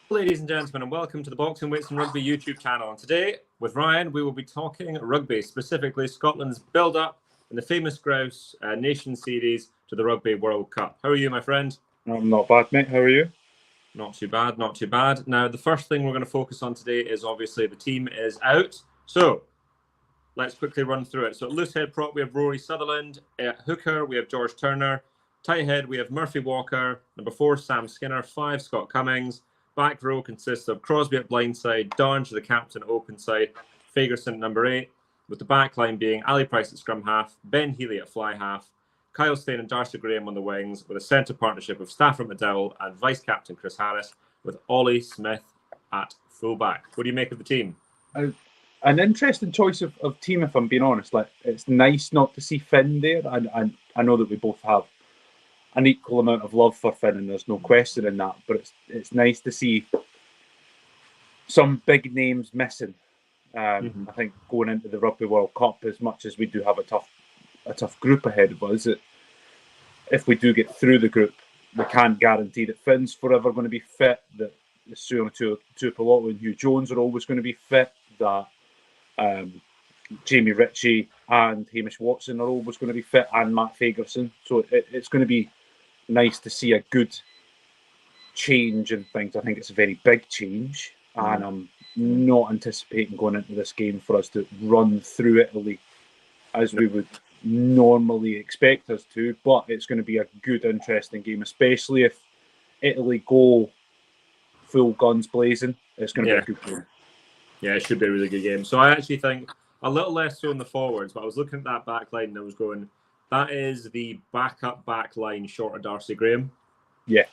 Ladies and gentlemen, and welcome to the Boxing Weights and Rugby YouTube channel. And today, with Ryan, we will be talking rugby, specifically Scotland's build-up in the famous Grouse Nation Series to the Rugby World Cup. How are you, my friend? I'm not bad, mate. How are you? Not too bad, not too bad. Now, the first thing we're going to focus on today is obviously the team is out. So, let's quickly run through it. So, at loose head prop, we have Rory Sutherland. At hooker, we have George Turner. Tight head, we have Murphy Walker. Number 4, Sam Skinner. 5, Scott Cummings. Back row consists of Crosby at blindside, Darge the captain at open side, Fagerson at number 8, with the back line being Ali Price at scrum half, Ben Healy at fly half, Kyle Steyn and Darcy Graham on the wings, with a centre partnership of Stafford McDowell and vice captain Chris Harris, with Ollie Smith at fullback. What do you make of the team? An interesting choice of team, if I'm being honest. Like, it's nice not to see Finn there, and I know that we both have an equal amount of love for Finn, and there's no question in that. But it's nice to see some big names missing. I think going into the Rugby World Cup, as much as we do have a tough group ahead of us, if we do get through the group, we can't guarantee that Finn's forever going to be fit, that Tuipulotu and Hugh Jones are always going to be fit, that Jamie Ritchie and Hamish Watson are always going to be fit, and Matt Fagerson. So it's going to be nice to see a good change in things. I think it's a very big change, and I'm not anticipating going into this game for us to run through Italy as we would normally expect us to, but it's going to be a good, interesting game, especially if Italy go full guns blazing. It's going to be a good game. Yeah, it should be a really good game. So I actually think a little less so in the forwards, but I was looking at that back line and I was going, that is the backup back line short of Darcy Graham. Yeah.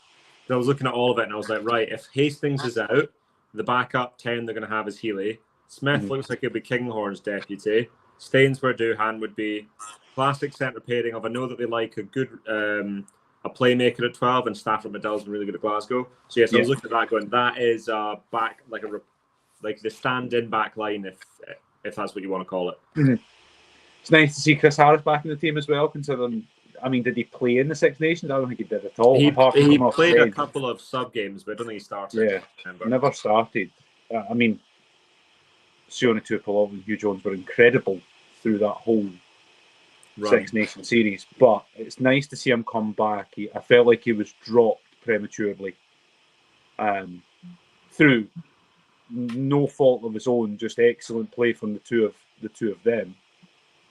So I was looking at all of it and I was like, right, if Hastings is out, the backup 10 they're going to have is Healy. Smith looks like he'll be Kinghorn's deputy. Staines where Doohan would be. Classic centre pairing of, I know that they like a good a playmaker at 12, and Stafford McDowell's been really good at Glasgow. So yes, I was looking at that going, that is back like the stand-in back line, if that's what you want to call it. It's nice to see Chris Harris back in the team as well, considering, I mean, did he play in the Six Nations? I don't think he did at all. He played a couple of sub-games, but I don't think he started. Yeah, never started. I mean, Sione Tuipulotu and Hugh Jones were incredible through that whole Six Nations series, but it's nice to see him come back. I felt like he was dropped prematurely through no fault of his own, just excellent play from the two of them.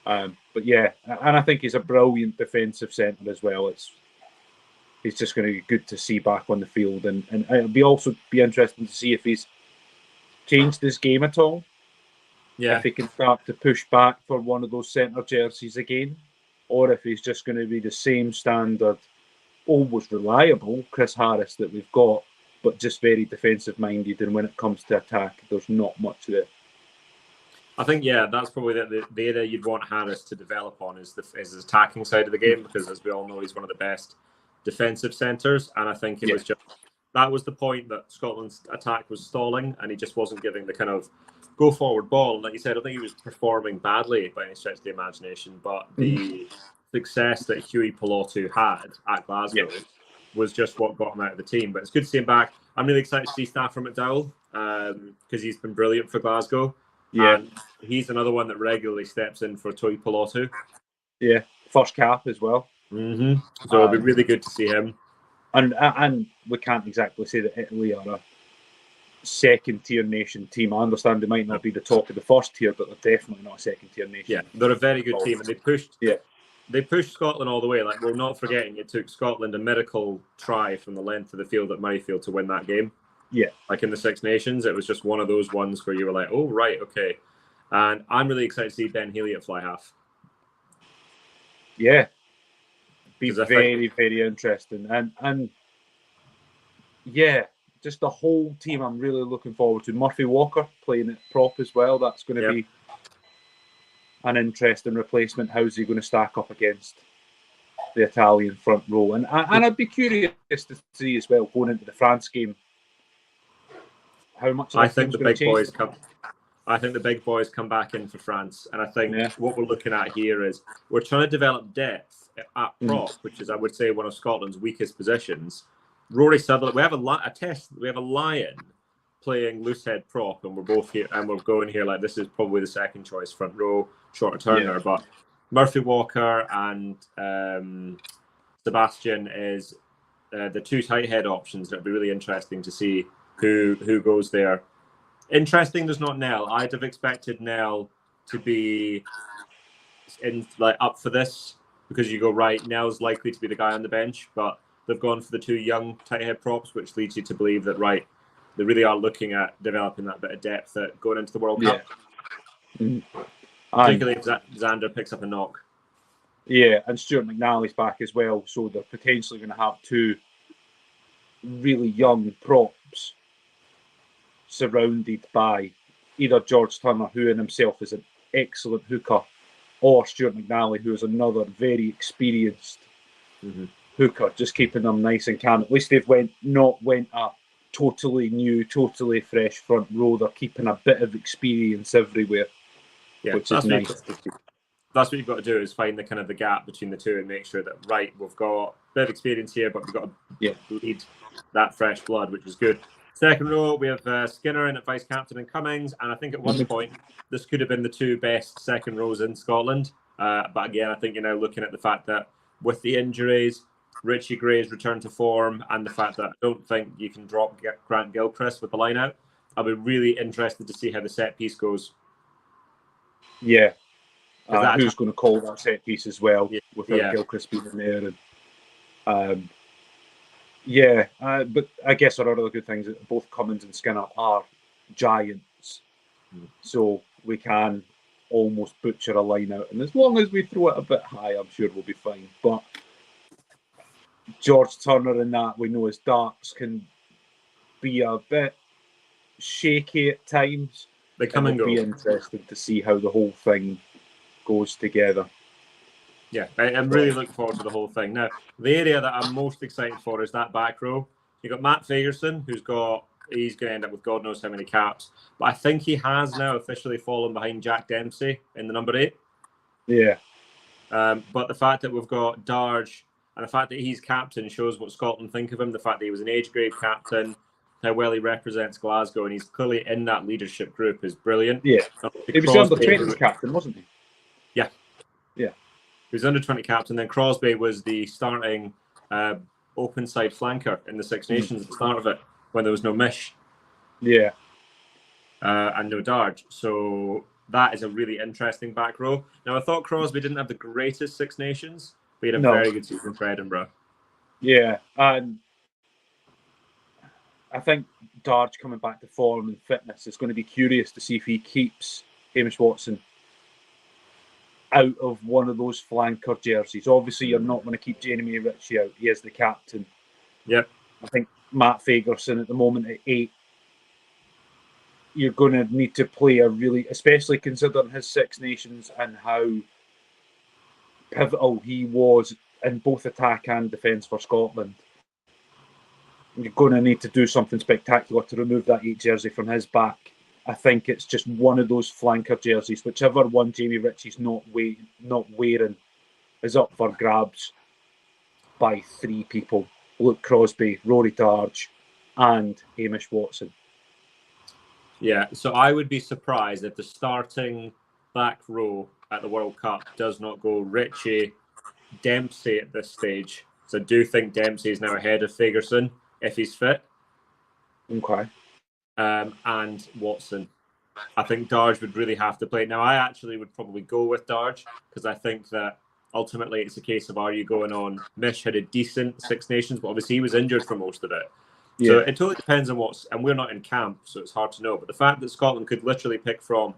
But yeah, and I think he's a brilliant defensive centre as well. He's just going to be good to see back on the field, and it'll also be interesting to see if he's changed his game at all. Yeah, if he can start to push back for one of those centre jerseys again, or if he's just going to be the same standard, always reliable Chris Harris that we've got, but just very defensive minded, and when it comes to attack, there's not much there. I think, that's probably the area you'd want Harris to develop on is his attacking side of the game, because as we all know, he's one of the best defensive centres, and I think it was just, that was the point that Scotland's attack was stalling, and he just wasn't giving the kind of go forward ball. And like you said, I think he was performing badly by any stretch of the imagination, but the success that Huey Pilotu had at Glasgow was just what got him out of the team. But it's good to see him back. I'm really excited to see Stafford McDowell because he's been brilliant for Glasgow. Yeah, and he's another one that regularly steps in for Toy Pilotu. Yeah, first cap as well. So it'll be really good to see him. And we can't exactly say that Italy are a second-tier nation team. I understand they might not be the top of the first tier, but they're definitely not a second-tier nation. Yeah, they're a very good team, and they pushed Scotland all the way. Like, we're not forgetting, it took Scotland a miracle try from the length of the field at Murrayfield to win that game. Yeah. Like in the Six Nations, it was just one of those ones where you were like, oh, right, okay. And I'm really excited to see Ben Healy at fly half. Yeah. Be very, very interesting. And yeah, just the whole team I'm really looking forward to. Murphy Walker playing at prop as well. That's going to be an interesting replacement. How's he going to stack up against the Italian front row? And I'd be curious to see as well, going into the France game, how much I think the big boys come. I think the big boys come back in for France, and I think what we're looking at here is we're trying to develop depth at prop, which is, I would say, one of Scotland's weakest positions. Rory Sutherland. We have we have a Lion playing loosehead prop, and we're both here, and we're going here like this is probably the second choice front row short turner. But Murphy Walker and Sebastian is the two tight head options. That'd be really interesting to see who goes there. Interesting, there's not Nell. I'd have expected Nell to be up for this because you go right. Nell's likely to be the guy on the bench, but they've gone for the two young tight head props, which leads you to believe that they really are looking at developing that bit of depth at going into the World Cup. Particularly if Xander picks up a knock. Yeah, and Stuart McNally's back as well, so they're potentially going to have two really young props surrounded by either George Turner, who in himself is an excellent hooker, or Stuart McNally, who is another very experienced hooker, just keeping them nice and calm. At least they've not went a totally new, totally fresh front row. They're keeping a bit of experience everywhere, which is nice. That's what you've got to do, is find the gap between the two and make sure that we've got a bit of experience here, but we've got to lead that fresh blood, which is good. Second row, we have Skinner in at vice captain and Cummings, and I think at one point this could have been the two best second rows in Scotland. But again, I think you're now looking at the fact that with the injuries, Richie Gray's return to form, and the fact that I don't think you can drop Grant Gilchrist with the line out. I'll be really interested to see how the set piece goes. Yeah. Who's going to call that set piece as well, without Gilchrist being in there. And, but I guess there are other good things. Both Cummins and Skinner are giants, so we can almost butcher a line out. And as long as we throw it a bit high, I'm sure we'll be fine. But George Turner and that, we know his darts can be a bit shaky at times. They come and go. It'll be interesting to see how the whole thing goes together. Yeah, I'm really looking forward to the whole thing. Now, the area that I'm most excited for is that back row. You've got Matt Fagerson, he's going to end up with God knows how many caps. But I think he has now officially fallen behind Jack Dempsey in the number 8. Yeah. But the fact that we've got Darge, and the fact that he's captain shows what Scotland think of him. The fact that he was an age grade captain, how well he represents Glasgow, and he's clearly in that leadership group is brilliant. Yeah. He was the under-20s captain, wasn't he? Yeah. Yeah. He was under-20 captain. Then Crosby was the starting open side flanker in the Six Nations at the start of it, when there was no Mish. Yeah. And no Darge. So that is a really interesting back row. Now, I thought Crosby didn't have the greatest Six Nations, but he had a very good season for Edinburgh. Yeah, and I think Darge coming back to form and fitness is going to be curious to see if he keeps Hamish Watson out of one of those flanker jerseys. Obviously, you're not going to keep Jeremy Ritchie out. He is the captain. Yep. I think Matt Fagerson at the moment at 8, you're going to need to play a really, especially considering his Six Nations and how pivotal he was in both attack and defence for Scotland. You're going to need to do something spectacular to remove that 8 jersey from his back. I think it's just one of those flanker jerseys. Whichever one Jamie Ritchie's not wearing is up for grabs by 3 people. Luke Crosby, Rory Darge, and Hamish Watson. Yeah, so I would be surprised if the starting back row at the World Cup does not go Ritchie, Dempsey at this stage. So I do think Dempsey is now ahead of Fagerson if he's fit. Okay. And Watson. I think Darge would really have to play. Now, I actually would probably go with Darge because I think that ultimately it's a case of, are you going on? Mish had a decent Six Nations, but obviously he was injured for most of it. Yeah. So it totally depends on and we're not in camp, so it's hard to know. But the fact that Scotland could literally pick from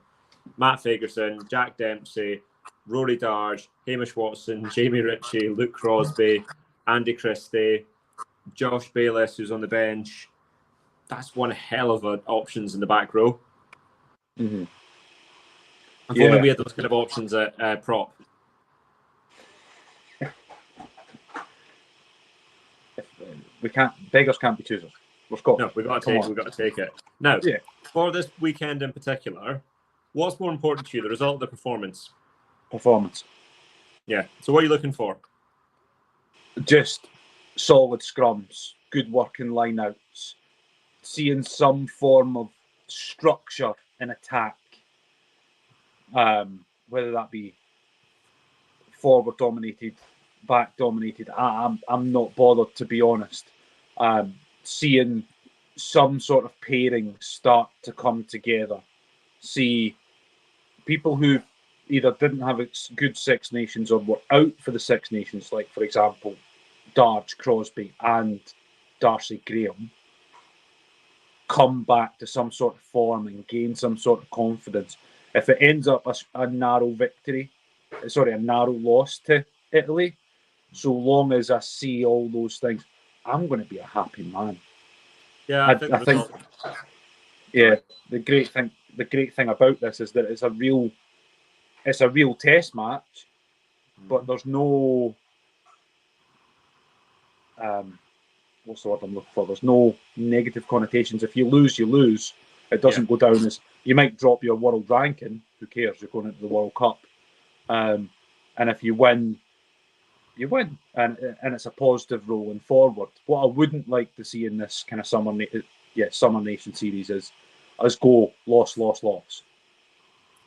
Matt Fagerson, Jack Dempsey, Rory Darge, Hamish Watson, Jamie Ritchie, Luke Crosby, Andy Christie, Josh Bayliss, who's on the bench. That's one hell of options in the back row. Mm-hmm. If only we had those kind of options at prop. We can't. Beggars can't be choosers. We're Scotland. No, we've got to take it. Now, for this weekend in particular, what's more important to you, the result of the performance? Performance. Yeah. So what are you looking for? Just solid scrums, good working lineouts, seeing some form of structure in attack, whether that be forward dominated, back dominated. I'm not bothered, to be honest. Seeing some sort of pairing start to come together. See people who either didn't have a good Six Nations or were out for the Six Nations, like, for example, Darge Crosby and Darcy Graham, come back to some sort of form and gain some sort of confidence. If it ends up a narrow loss to Italy, so long as I see all those things, I'm going to be a happy man. Yeah, I think yeah, the great thing about this is that it's a real test match, but there's no what's the word I'm looking for? There's no negative connotations. If you lose, you lose. It doesn't go down as, you might drop your world ranking. Who cares? You're going into the World Cup, and if you win, you win, and it's a positive rolling forward. What I wouldn't like to see in this kind of Summer Nation series is us go loss.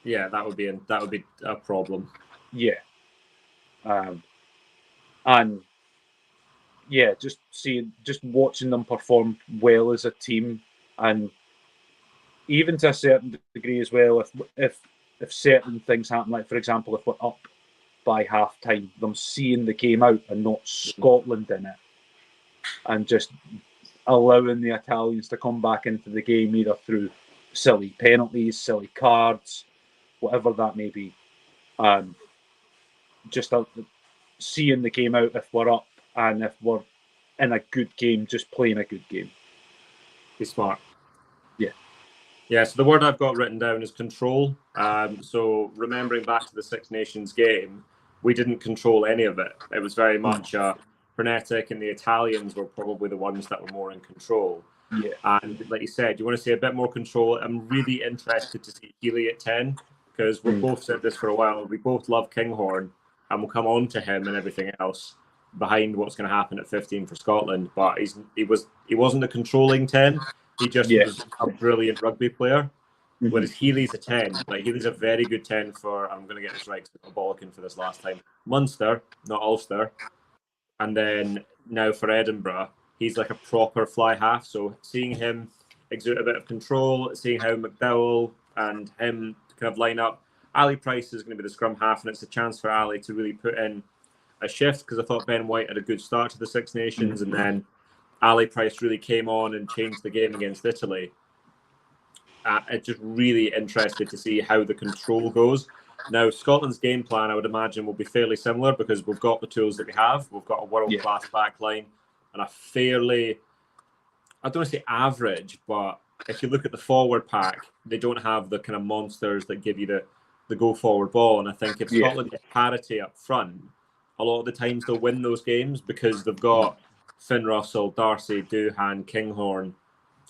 Yeah, that would be a problem. Yeah, and yeah, just watching them perform well as a team, and even to a certain degree as well, if certain things happen, like for example, if we're up by half time, them seeing the game out and not Scotland in it, and just allowing the Italians to come back into the game either through silly penalties, silly cards, whatever that may be. Just seeing the game out if we're up, and if we're in a good game, just playing a good game. Be smart. Yeah. Yeah, so the word I've got written down is control. So remembering back to the Six Nations game, we didn't control any of it. It was very much frenetic, and the Italians were probably the ones that were more in control. Yeah. And like you said, you want to see a bit more control. I'm really interested to see Healy at 10, because we've both said this for a while. We both love Kinghorn, and we'll come on to him and everything else behind what's going to happen at 15 for Scotland. But he wasn't a controlling 10. He just was a brilliant rugby player. Whereas Healy's a 10. Like, Healy's a very good 10 for, I'm going to get this right because I got bollocking for this last time, Munster, not Ulster. And then now for Edinburgh, he's like a proper fly half. So seeing him exert a bit of control, seeing how McDowell and him kind of line up. Ali Price is going to be the scrum half, and it's a chance for Ali to really put in a shift, because I thought Ben White had a good start to the Six Nations, and then Ali Price really came on and changed the game against Italy. It's just really interested to see how the control goes. Now, Scotland's game plan, I would imagine, will be fairly similar, because we've got the tools that we have. We've got a world-class back line and a fairly, I don't want to say average, but if you look at the forward pack, they don't have the kind of monsters that give you the go-forward ball. And I think if Scotland get parity up front, a lot of the times they'll win those games, because they've got Finn Russell, Darcy, Doohan, Kinghorn,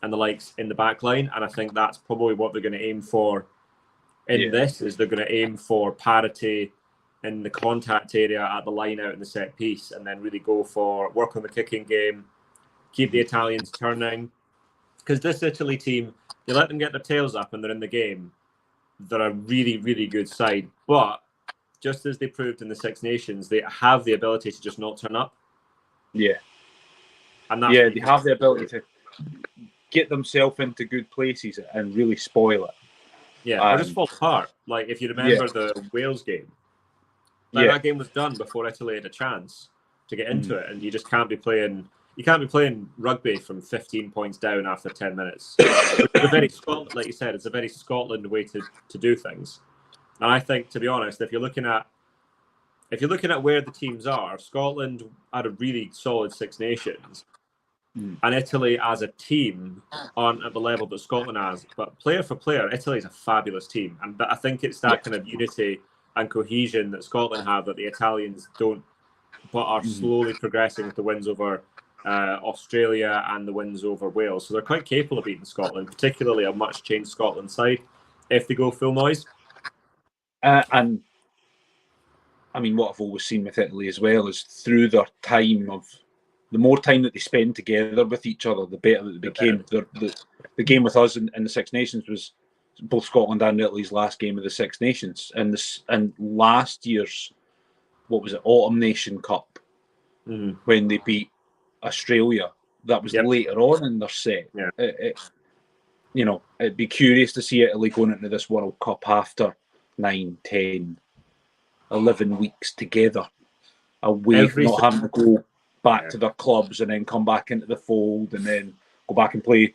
and the likes in the back line. And I think that's probably what they're going to aim for in this, is they're going to aim for parity in the contact area at the line out in the set piece, and then really go for work on the kicking game, keep the Italians turning. Because this Italy team, you let them get their tails up and they're in the game, they're a really, really good side. But just as they proved in the Six Nations, they have the ability to just not turn up. Yeah. And they have the ability to get themselves into good places and really spoil it. Yeah, or just fall apart. Like, if you remember the Wales game, that game was done before Italy had a chance to get into it, and you just can't be playing. You can't be playing rugby from 15 points down after 10 minutes. It's a very Scotland, like you said, it's a very Scotland way to do things. And I think, to be honest, if you're looking at where the teams are, Scotland had a really solid Six Nations, and Italy as a team aren't at the level that Scotland has. But player for player, Italy is a fabulous team, and I think it's that kind of unity and cohesion that Scotland have that the Italians don't, but are slowly progressing with the wins over Australia and the wins over Wales. So they're quite capable of beating Scotland, particularly a much changed Scotland side, if they go full noise. And I mean, what I've always seen with Italy as well is through their time of the more time that they spend together with each other, the better that they became. The game with us in the Six Nations was both Scotland and Italy's last game of the Six Nations, and last year's, what was it, Autumn Nation Cup, when they beat Australia. That was later on in their set. Yeah. It'd be curious to see Italy going into this World Cup after 9, 10, 11 weeks together, away, not having to go back to their clubs and then come back into the fold and then go back and play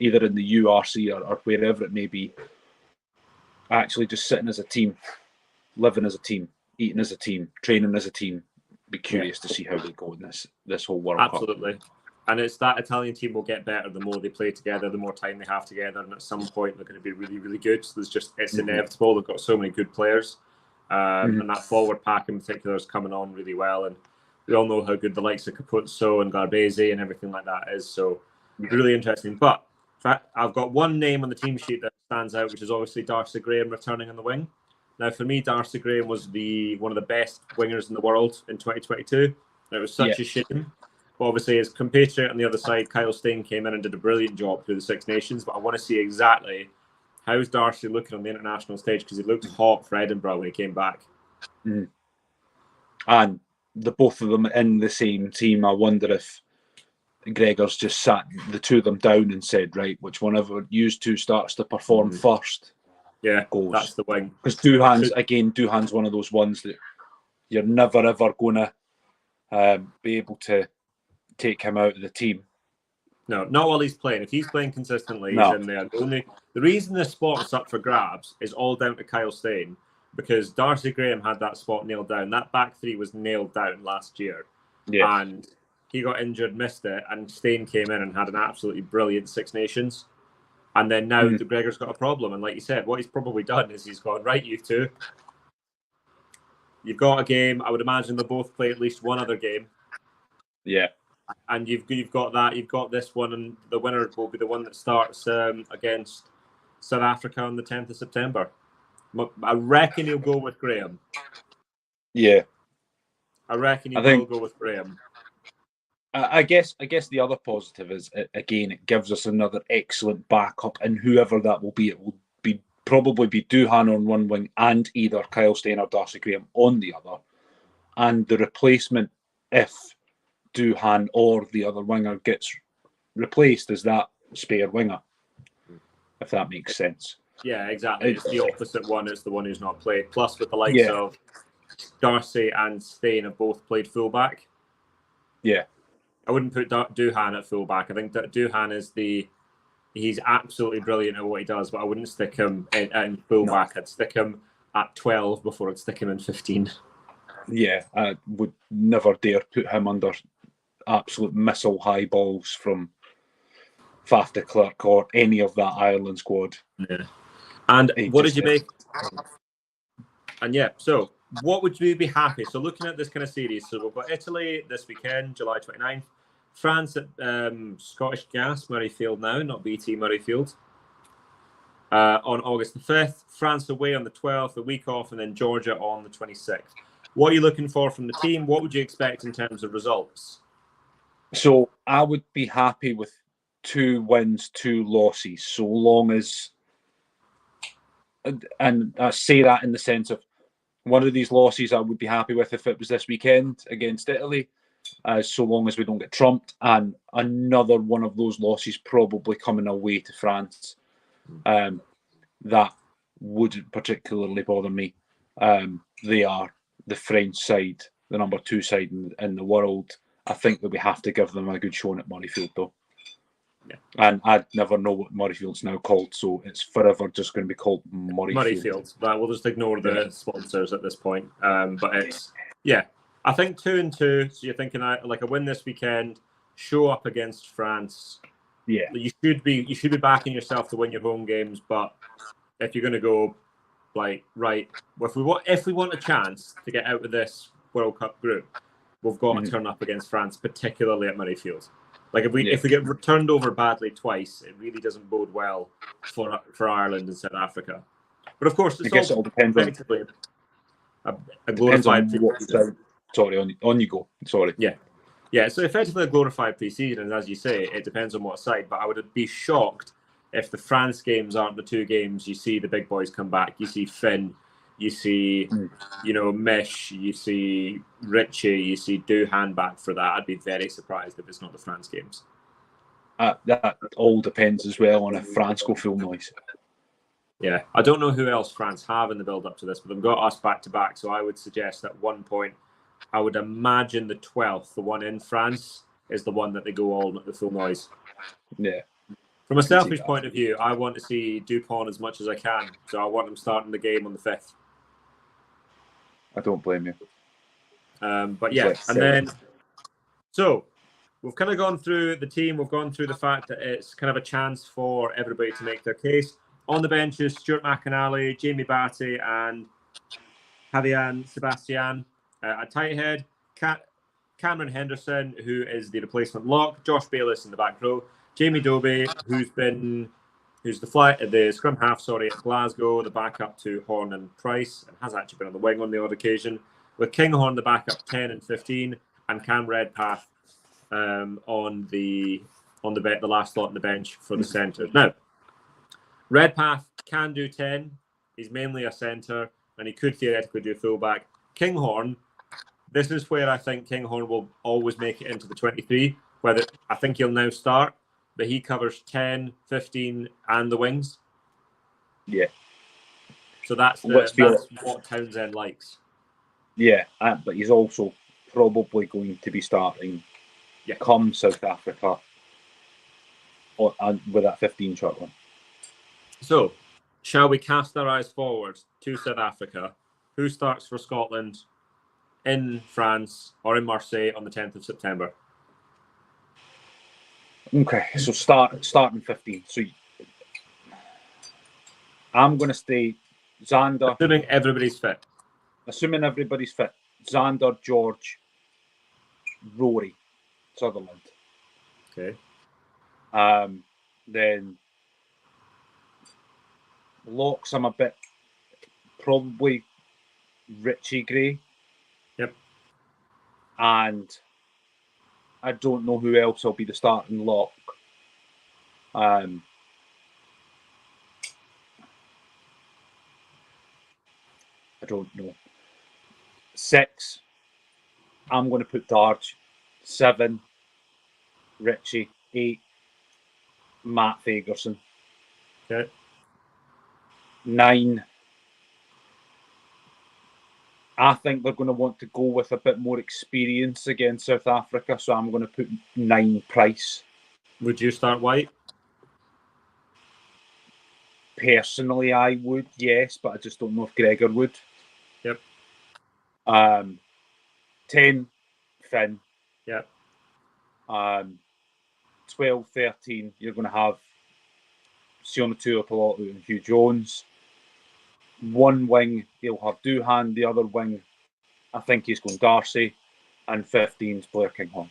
either in the URC or wherever it may be. Actually just sitting as a team, living as a team, eating as a team, training as a team. Be curious to see how they go in this whole World Cup. Absolutely. And it's that Italian team will get better the more they play together, the more time they have together, and at some point they're going to be really, really good. So it's inevitable. They've got so many good players, and that forward pack in particular is coming on really well. And we all know how good the likes of Capuzzo and Garbese and everything like that is. So really interesting. But I've got one name on the team sheet that stands out, which is obviously Darcy Graham returning on the wing. Now, for me, Darcy Graham was one of the best wingers in the world in 2022. And it was such a shame. But obviously, his compatriot on the other side, Kyle Steyn, came in and did a brilliant job through the Six Nations. But I want to see exactly how's Darcy looking on the international stage, because he looked hot for Edinburgh when he came back. And the both of them in the same team, I wonder if Gregor's just sat the two of them down and said, right, which one of you two starts to perform first? Goes. That's the wing. Because Duhan's one of those ones that you're never ever going to be able to take him out of the team. No, not while he's playing. If he's playing consistently, he's in there. The reason this spot is up for grabs is all down to Kyle Steyn, because Darcy Graham had that spot nailed down. That back three was nailed down last year. And he got injured, missed it, and Steyn came in and had an absolutely brilliant Six Nations. And then now Gregor's got a problem. And like you said, what he's probably done is he's gone, right, you two, you've got a game. I would imagine they'll both play at least one other game. Yeah. And you've got that. You've got this one, and the winner will be the one that starts against South Africa on the 10th of September. I reckon he'll go with Graham. Yeah. I reckon he will go with Graham. I guess the other positive is, again, it gives us another excellent backup, and whoever that will be, it will probably be Duhan on one wing and either Kyle Steyn or Darcy Graham on the other. And the replacement, if Duhan or the other winger gets replaced, is that spare winger, if that makes sense. Yeah, exactly. It's the opposite one. It's the one who's not played. Plus, with the likes of Darcy and Steyn have both played fullback. Yeah. I wouldn't put Duhan at fullback. I think that Duhan is he's absolutely brilliant at what he does, but I wouldn't stick him in fullback. I'd stick him at 12 before I'd stick him in 15. Yeah, I would never dare put him under absolute missile high balls from Faf de Klerk or any of that Ireland squad. Yeah. And what did you make? And so what would you be happy? So looking at this kind of series, so we've got Italy this weekend, July 29th, France at Scottish Gas, Murrayfield now, not BT Murrayfield, on August the 5th, France away on the 12th, a week off, and then Georgia on the 26th. What are you looking for from the team? What would you expect in terms of results? So I would be happy with 2 wins, 2 losses, so long as, and I say that in the sense of, one of these losses I would be happy with if it was this weekend against Italy, so long as we don't get trumped, and another one of those losses probably coming away to France. That wouldn't particularly bother me. They are the French side, the number 2 side in the world. I think that we have to give them a good showing at Murrayfield, though. Yeah. And I'd never know what Murrayfield's now called, so it's forever just going to be called Murrayfield. But we'll just ignore the sponsors at this point. But it's, I think 2-2. So you're thinking like a win this weekend, show up against France. Yeah, you should be backing yourself to win your home games. But if you're going to go like, right, if we want a chance to get out of this World Cup group, we've got to turn up against France, particularly at Murrayfield. Like if we get turned over badly twice, it really doesn't bode well for Ireland and South Africa. But of course, it all depends on a glorified. Sorry, on you go. Sorry. Yeah, Yeah, so effectively a glorified pre-season, and as you say, it depends on what side. But I would be shocked if the France games aren't the two games you see the big boys come back. You see Finn, you see, Mish, you see Richie, you see Doohan back for that. I'd be very surprised if it's not the France games. That all depends as well on if France go full noise. Yeah, I don't know who else France have in the build-up to this, but they've got us back-to-back, so I would suggest at one point, I would imagine the 12th, the one in France, is the one that they go all at the full noise. Yeah. From a selfish point of view, I want to see Dupont as much as I can, so I want him starting the game on the 5th. I don't blame you. But yeah, and then, so we've kind of gone through the team. We've gone through the fact that it's kind of a chance for everybody to make their case. On the benches, Stuart McInally, Jamie Batty, and Javier Sebastian. At tight head, Cameron Henderson, who is the replacement lock, Josh Bayliss in the back row, Jamie Dobie, who's the scrum half, at Glasgow, the backup to Horn and Price, and has actually been on the wing on the odd occasion, with Kinghorn the backup 10 and 15, and Cam Redpath on the last slot on the bench for the centre. Now, Redpath can do 10. He's mainly a centre, and he could theoretically do fullback. Kinghorn, this is where I think Kinghorn will always make it into the 23, whether I think he'll now start, but he covers 10, 15, and the wings. Yeah. So that's what Townsend likes. Yeah, but he's also probably going to be starting come South Africa with that 15 shot one. So, shall we cast our eyes forward to South Africa? Who starts for Scotland in France or in Marseille on the 10th of September? Okay, so starting 15. So I'm going to stay Xander. Assuming everybody's fit. Xander, George, Rory, Sutherland. Okay. Then locks, I'm a bit probably Richie Gray. Yep. And I don't know who else will be the starting lock. I don't know. 6, I'm going to put Darge. 7, Richie. 8, Matt Fagerson. Okay. 9, I think they're going to want to go with a bit more experience against South Africa, so I'm going to put 9, Price. Would you start White? Personally, I would, yes, but I just don't know if Gregor would. Yep. 10, Finn. Yep. 12, 13, you're going to have Siona Tuapolotu and Hugh Jones. One wing, he'll have Doohan. The other wing, I think he's going Darcy. And 15's Blair Kinghorn.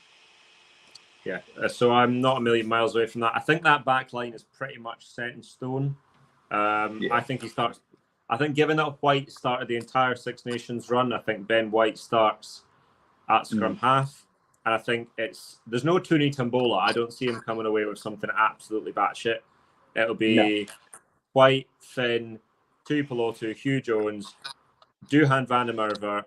Yeah, so I'm not a million miles away from that. I think that back line is pretty much set in stone. I think he starts. I think given that White started the entire Six Nations run, I think Ben White starts at scrum half. And I think there's no Tuni Tambola. I don't see him coming away with something absolutely batshit. It'll be White, Finn, Tuipolotu, Hugh Jones, Doohan van der Merwe.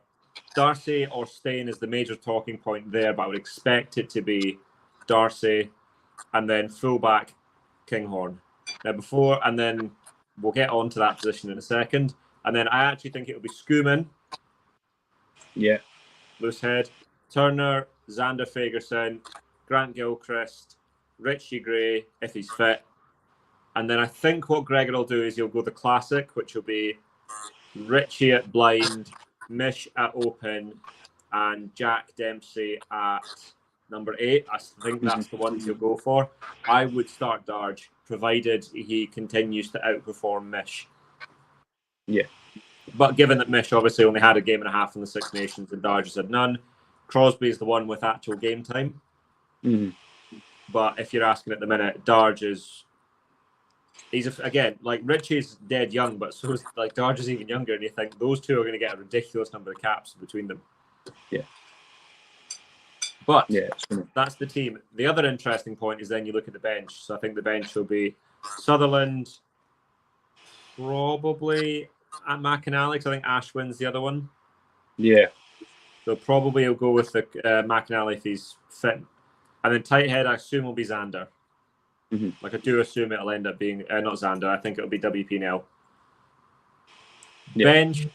Darcy or Steyn is the major talking point there, but I would expect it to be Darcy and then fullback Kinghorn. Now and then we'll get on to that position in a second. And then I actually think it will be Schoeman. Yeah. Loosehead. Turner, Xander Fagerson, Grant Gilchrist, Richie Gray, if he's fit. And then I think what Gregor will do is he'll go the classic, which will be Richie at blind, Mish at open, and Jack Dempsey at number 8. I think that's the one he'll go for. I would start Darge, provided he continues to outperform Mish. Yeah. But given that Mish obviously only had a game and a half in the Six Nations and Darge has had none, Crosby is the one with actual game time. But if you're asking at the minute, Darge is... again, like Richie's dead young, but so is Darge is even younger, and you think those two are going to get a ridiculous number of caps between them. Yeah. But Yeah, that's the team. The other interesting point is then you look at the bench. So I think the bench will be Sutherland, probably at McInally. I think Ash wins the other one. Yeah. So probably he'll go with the McInally if he's fit. And then tight head, I assume, will be Xander. Mm-hmm. Like, I do assume it'll end up being, not Xander, I think it'll be WP&L. Yeah. Bench,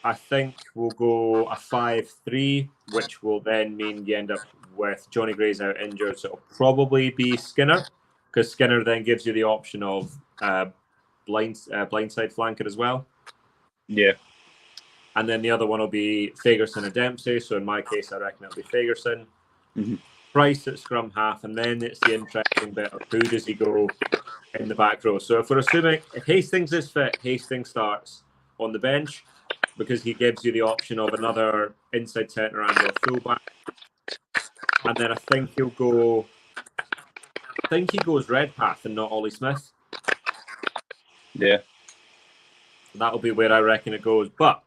I think we'll go a 5-3, which will then mean you end up with Johnny Gray's out injured. So it'll probably be Skinner, because Skinner then gives you the option of blindside flanker as well. Yeah. And then the other one will be Fagerson and Dempsey. So in my case, I reckon it'll be Fagerson. Mm-hmm. Price at scrum half, and then it's the interesting bit of who does he go in the back row. So if we're assuming if Hastings is fit, Hastings starts on the bench because he gives you the option of another inside centre and or fullback. And then I think he goes Redpath and not Ollie Smith. Yeah. That'll be where I reckon it goes. But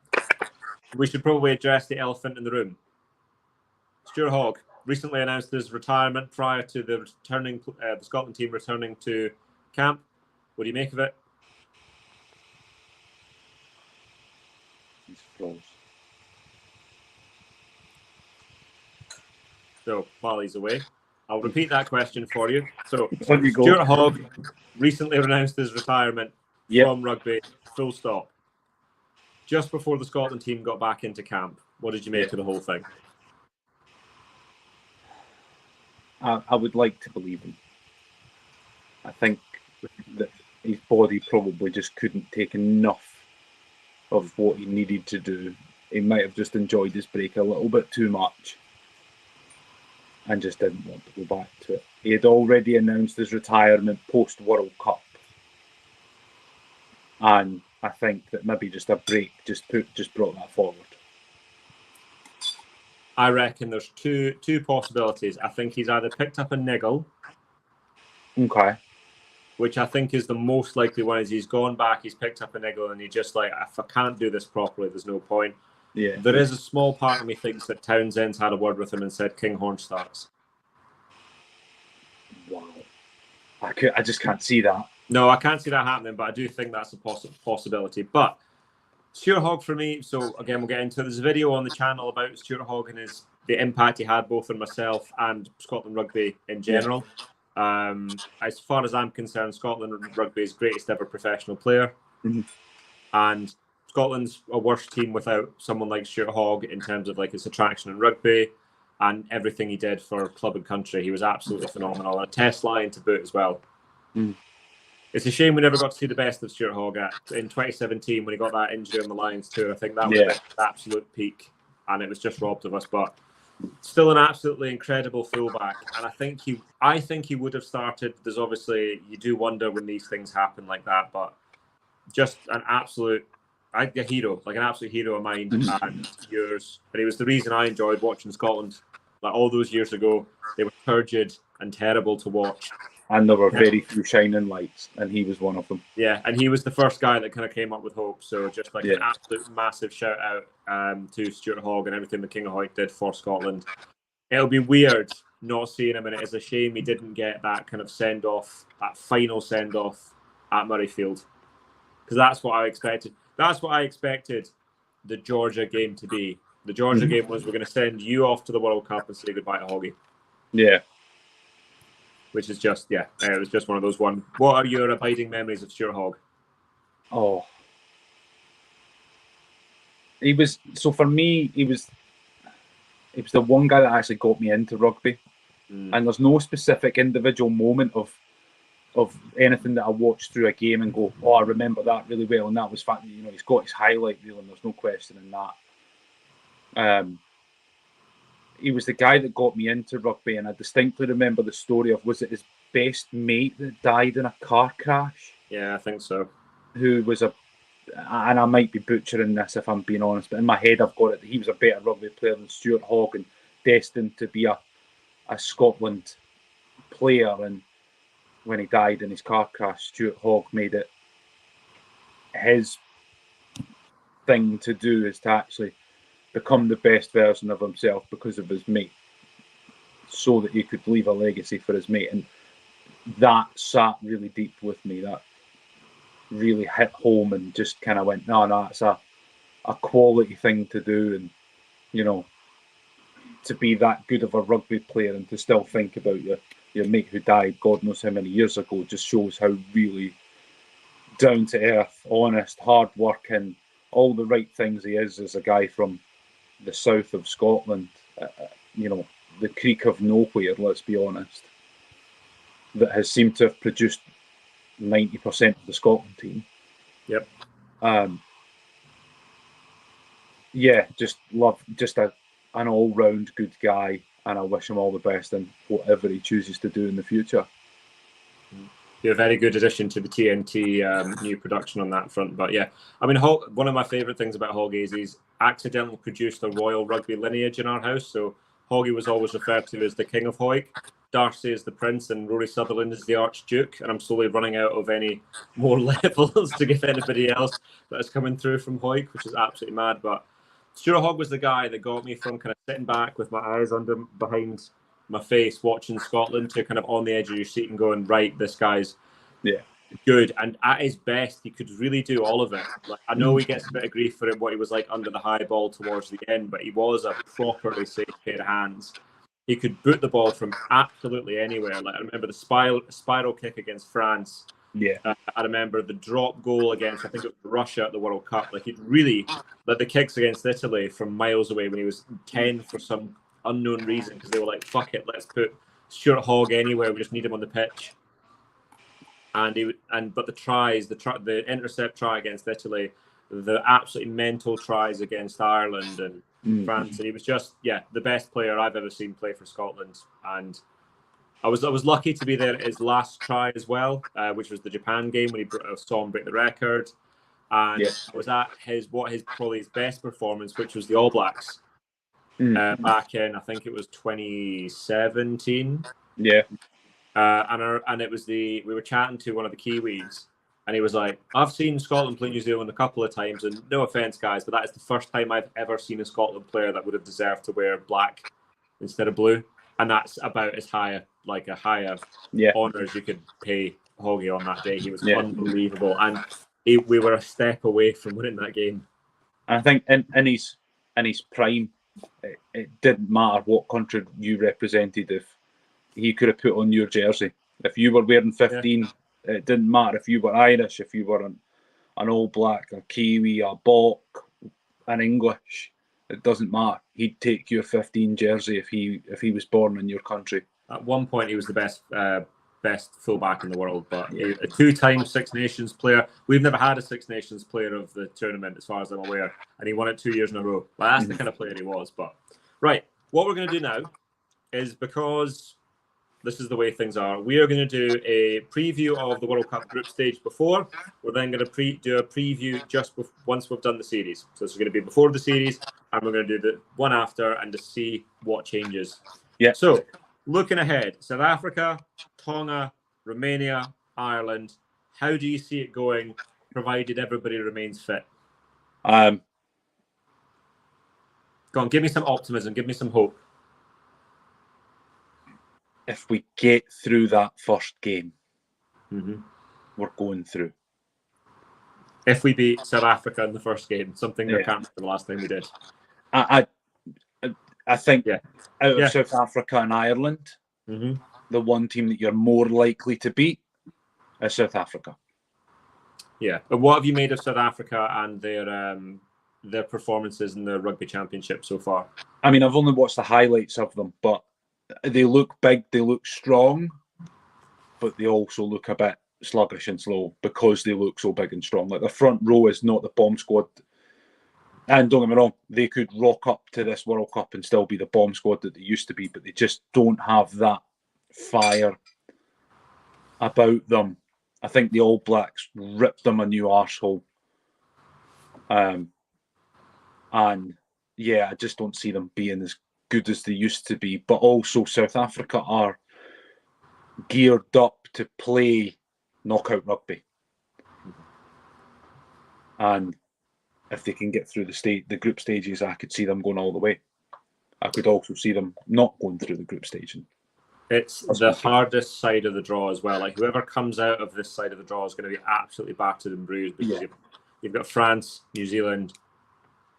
we should probably address the elephant in the room. Stuart Hogg recently announced his retirement prior to the Scotland team returning to camp. What do you make of it? He's froze. So while he's away, I'll repeat that question for you. So On you go. Stuart Hogg recently announced his retirement from rugby, full stop. Just before the Scotland team got back into camp. What did you make of the whole thing? I would like to believe him. I think that his body probably just couldn't take enough of what he needed to do. He might have just enjoyed his break a little bit too much and just didn't want to go back to it. He had already announced his retirement post-World Cup. And I think that maybe just a break just brought that forward. I reckon there's two possibilities. I think he's either picked up a niggle. Okay. Which I think is the most likely one. Is he's gone back, he's picked up a niggle, and he just like, if I can't do this properly, there's no point. Yeah. There is a small part of me thinks that Townsend's had a word with him and said Kinghorn starts. Wow. I just can't see that. No, I can't see that happening, but I do think that's a possibility. But Stuart Hogg for me, so again, we'll get into it. There's a video on the channel about Stuart Hogg and the impact he had both on myself and Scotland rugby in general. Yeah. As far as I'm concerned, Scotland rugby's greatest ever professional player. Mm-hmm. And Scotland's a worse team without someone like Stuart Hogg in terms of like his attraction in rugby and everything he did for club and country. He was absolutely phenomenal. And a test line to boot as well. Mm. It's a shame we never got to see the best of Stuart Hogg in 2017 when he got that injury on the Lions tour. I think that was the absolute peak, and it was just robbed of us. But still an absolutely incredible fullback, and I think he would have started. There's obviously, you do wonder when these things happen like that, but just an absolute hero, like an absolute hero of mine and yours. And he was the reason I enjoyed watching Scotland. Like all those years ago, they were turgid and terrible to watch. And there were very few shining lights, and he was one of them. Yeah, and he was the first guy that kind of came up with hope. So just like an absolute massive shout out to Stuart Hogg and everything the King of Hoyt did for Scotland. It'll be weird not seeing him, and it is a shame he didn't get that kind of send-off, that final send-off at Murrayfield. Because that's what I expected. That's what I expected the Georgia game to be. The Georgia game was, we're going to send you off to the World Cup and say goodbye to Hoggy. Yeah. Which is just, it was just one of those one. What are your abiding memories of Stuart Hogg? Oh. For me, he was the one guy that actually got me into rugby. And there's no specific individual moment of anything that I watched through a game and go, oh, I remember that really well. And that was fact, he's got his highlight reel and there's no question in that. He was the guy that got me into rugby, and I distinctly remember the story of, was it his best mate that died in a car crash? Yeah, I think so. Who was and I might be butchering this if I'm being honest, but in my head I've got it that he was a better rugby player than Stuart Hogg and destined to be a Scotland player. And when he died in his car crash, Stuart Hogg made it his thing to do is to actually become the best version of himself because of his mate. so that he could leave a legacy for his mate. And that sat really deep with me. That really hit home and just kind of went, no, it's a quality thing to do. And, you know, to be that good of a rugby player and to still think about your mate who died God knows how many years ago just shows how really down to earth, honest, hard working, all the right things he is as a guy from the south of Scotland, you know, the creek of nowhere, let's be honest, that has seemed to have produced 90% of the Scotland team. Yep. Yeah, just love, just an all-round good guy, and I wish him all the best in whatever he chooses to do in the future. You're a very good addition to the TNT new production on that front. But yeah, I mean, one of my favourite things about Hoggy is he's accidentally produced a royal rugby lineage in our house. So Hoggy was always referred to as the King of Hoyk, Darcy is the Prince, and Rory Sutherland is the Archduke. And I'm slowly running out of any more levels to give anybody else that is coming through from Hoyk, which is absolutely mad. But Stuart Hogg was the guy that got me from kind of sitting back with my eyes behind my face watching Scotland to kind of on the edge of your seat and going, right, this guy's good. And at his best, he could really do all of it. Like, I know he gets a bit of grief for it, what he was like under the high ball towards the end, but he was a properly safe pair of hands. He could boot the ball from absolutely anywhere. Like, I remember the spiral kick against France. Yeah. I remember the drop goal against, I think it was Russia at the World Cup. Like, he'd really, like the kicks against Italy from miles away when he was 10 for some unknown reason, because they were like, fuck it, let's put Stuart Hogg anywhere, we just need him on the pitch. But the tries, the intercept try against Italy, the absolutely mental tries against Ireland and France, and he was just the best player I've ever seen play for Scotland. And I was lucky to be there at his last try as well, which was the Japan game when he saw him break the record. And I was at probably his best performance, which was the All Blacks. Back in, I think it was 2017. Yeah. And it was we were chatting to one of the Kiwis, and he was like, I've seen Scotland play New Zealand a couple of times, and no offence, guys, but that is the first time I've ever seen a Scotland player that would have deserved to wear black instead of blue. And that's about as high honour as you could pay Hoggy on that day. He was unbelievable. And we were a step away from winning that game. And I think in his prime, it didn't matter what country you represented if he could have put on your jersey. If you were wearing 15, it didn't matter if you were Irish, if you were an All Black, a Kiwi, a Bok, an English. It doesn't matter. He'd take your 15 jersey if he was born in your country. At one point, he was the best fullback in the world, but a two-time Six Nations player. We've never had a Six Nations player of the tournament, as far as I'm aware, and he won it 2 years in a row. But that's the kind of player he was. But right, what we're going to do now is, because this is the way things are, we are going to do a preview of the World Cup group stage before. We're then going to do a preview once we've done the series. So this is going to be before the series, and we're going to do the one after and to see what changes. Yeah. So looking ahead, South Africa, Tonga, Romania, Ireland. How do you see it going, provided everybody remains fit? Go on, give me some optimism. Give me some hope. If we get through that first game, we're going through. If we beat South Africa in the first game, something I can't remember the last time we did. I think out of South Africa and Ireland, the one team that you're more likely to beat is South Africa. Yeah. But what have you made of South Africa and their performances in the Rugby Championship so far? I mean, I've only watched the highlights of them, but they look big, they look strong, but they also look a bit sluggish and slow because they look so big and strong. Like, the front row is not the bomb squad. And don't get me wrong, they could rock up to this World Cup and still be the bomb squad that they used to be, but they just don't have that fire about them. I think the All Blacks ripped them a new arsehole. And I just don't see them being as good as they used to be. But also South Africa are geared up to play knockout rugby. And if they can get through the group stages, I could see them going all the way. I could also see them not going through the group stage. It's the hardest side of the draw as well. Like whoever comes out of this side of the draw is going to be absolutely battered and bruised because you've got France, New Zealand,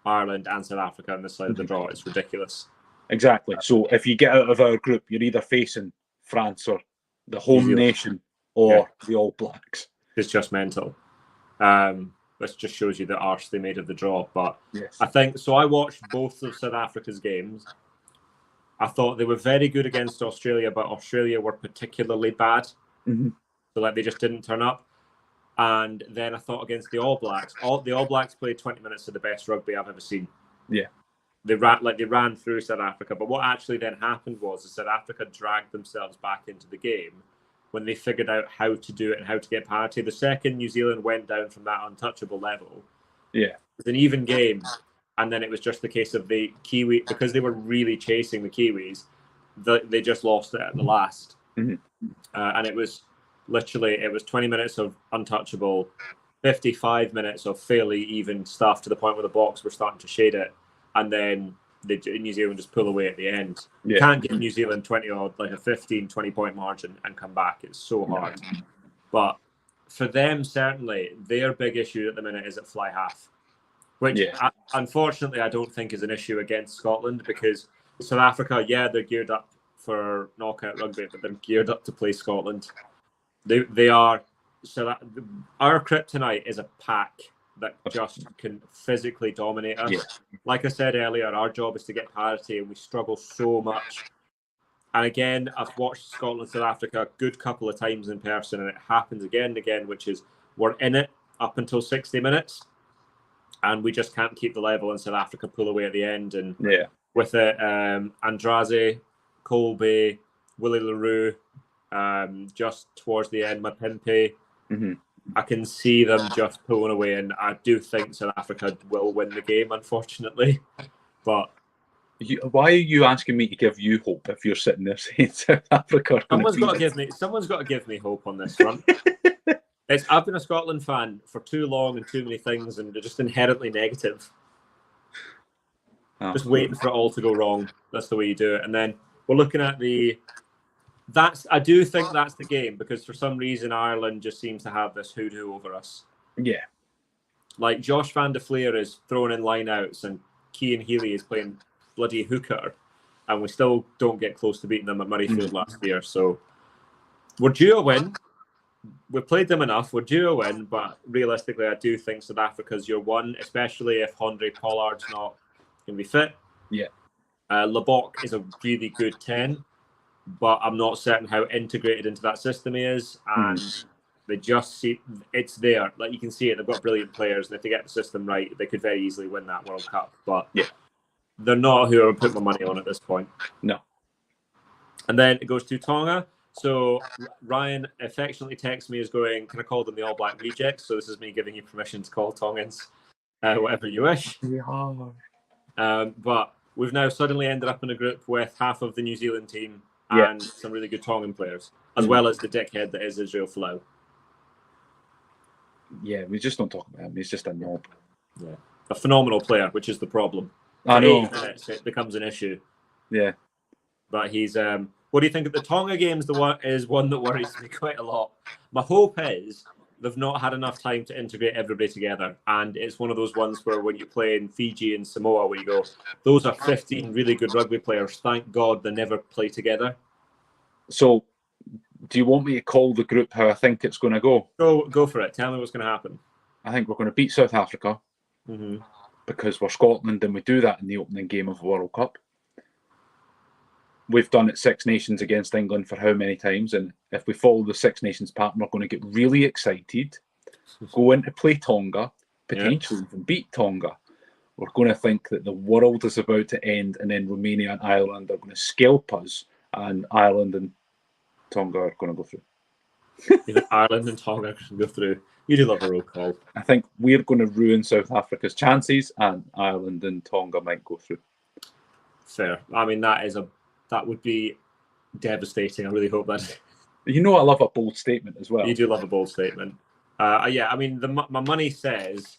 Ireland, and South Africa on this side of the draw. It's ridiculous. Exactly. So if you get out of our group, you're either facing France or the home nation or the All Blacks. It's just mental. This just shows you the arse they made of the draw. But I think so. I watched both of South Africa's games. I thought they were very good against Australia, but Australia were particularly bad. So like they just didn't turn up. And then I thought against the All Blacks, the All Blacks played 20 minutes of the best rugby I've ever seen. Yeah. They ran through South Africa. But what actually then happened was South Africa dragged themselves back into the game when they figured out how to do it and how to get parity. The second New Zealand went down from that untouchable level, it was an even game. And then it was just the case of the Kiwi, because they were really chasing the Kiwis, they just lost it at the last. And it was literally, 20 minutes of untouchable, 55 minutes of fairly even stuff to the point where the Boks were starting to shade it. And then New Zealand just pull away at the end. You can't give New Zealand 20 odd, like a 15, 20 point margin and come back. It's so hard. But for them, certainly, their big issue at the minute is at fly half. Which, unfortunately, I don't think is an issue against Scotland because South Africa, they're geared up for knockout rugby, but they're geared up to play Scotland. They are. So that our kryptonite is a pack that just can physically dominate us. Like I said earlier, our job is to get parity, and we struggle so much. And again, I've watched Scotland South Africa a good couple of times in person, and it happens again and again, which is we're in it up until 60 minutes. And we just can't keep the level, and South Africa pull away at the end. And with it, Andraze, Colby, Willie LaRue, just towards the end, Mapimpi, I can see them just pulling away. And I do think South Africa will win the game, unfortunately. But why are you asking me to give you hope if you're sitting there saying South Africa? Someone's got to give me hope on this front. I've been a Scotland fan for too long and too many things, and they're just inherently negative. Just waiting for it all to go wrong. That's the way you do it. And then we're looking at I do think that's the game, because for some reason Ireland just seems to have this hoodoo over us. Yeah. Like Josh van der Fleer is throwing in line-outs and Cian Healy is playing bloody hooker, and we still don't get close to beating them at Murrayfield last year. So we're due a win. We've played them enough. We're due a win, but realistically, I do think South Africa's your one, especially if Andre Pollard's not going to be fit. Yeah. Labok is a really good 10, but I'm not certain how integrated into that system he is. And they just see it's there. Like you can see it. They've got brilliant players, and if they get the system right, they could very easily win that World Cup. But they're not who I would put my money on at this point. No. And then it goes to Tonga. So Ryan affectionately texts me as going, can I call them the All Black Rejects? So this is me giving you permission to call Tongans whatever you wish. But we've now suddenly ended up in a group with half of the New Zealand team and some really good Tongan players, as well as the dickhead that is Israel Folau. Yeah, we just don't talk about him. He's just a knob. Yeah, a phenomenal player, which is the problem. I know. It becomes an issue. Yeah. But he's... what do you think of the Tonga games? Is one that worries me quite a lot. My hope is they've not had enough time to integrate everybody together. And it's one of those ones where when you play in Fiji and Samoa, where you go, those are 15 really good rugby players. Thank God they never play together. So do you want me to call the group how I think it's going to go? Go for it. Tell me what's going to happen. I think we're going to beat South Africa because we're Scotland, and we do that in the opening game of the World Cup. We've done it Six Nations against England for how many times? And if we follow the Six Nations pattern, we're going to get really excited, go into play Tonga, potentially even beat Tonga. We're going to think that the world is about to end, and then Romania and Ireland are going to scalp us, and Ireland and Tonga are going to go through. Ireland and Tonga can go through. You do love a roll call. I think we're going to ruin South Africa's chances, and Ireland and Tonga might go through. Fair. I mean, that would be devastating. I really hope that. You know, I love a bold statement as well. You do love a bold statement. Yeah, I mean, my money says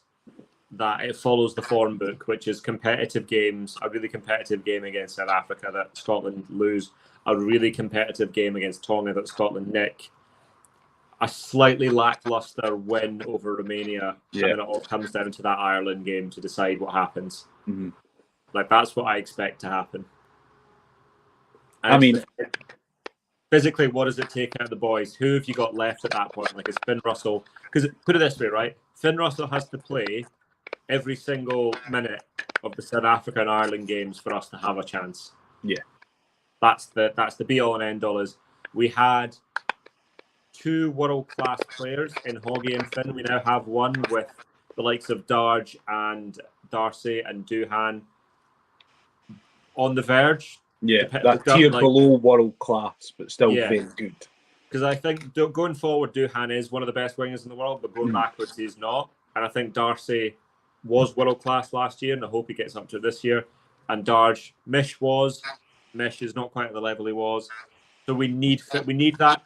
that it follows the form book, which is competitive games, a really competitive game against South Africa that Scotland lose, a really competitive game against Tonga that Scotland nick, a slightly lackluster win over Romania, and then it all comes down to that Ireland game to decide what happens. Mm-hmm. Like, that's what I expect to happen. And I mean, physically, what does it take out of the boys? Who have you got left at that point? Like, is Finn Russell? Because put it this way, right? Finn Russell has to play every single minute of the South Africa and Ireland games for us to have a chance. Yeah, that's the be all and end all. Is we had 2 world-class players in Hoggy and Finn. We now have one with the likes of Darge and Darcy and Duhan on the verge. Yeah, that tier below world class, but still very good. Because I think going forward, Duhan is one of the best wingers in the world, but going backwards, he's not. And I think Darcy was world class last year, and I hope he gets up to it this year. And Darge, Mish is not quite at the level he was. So we need that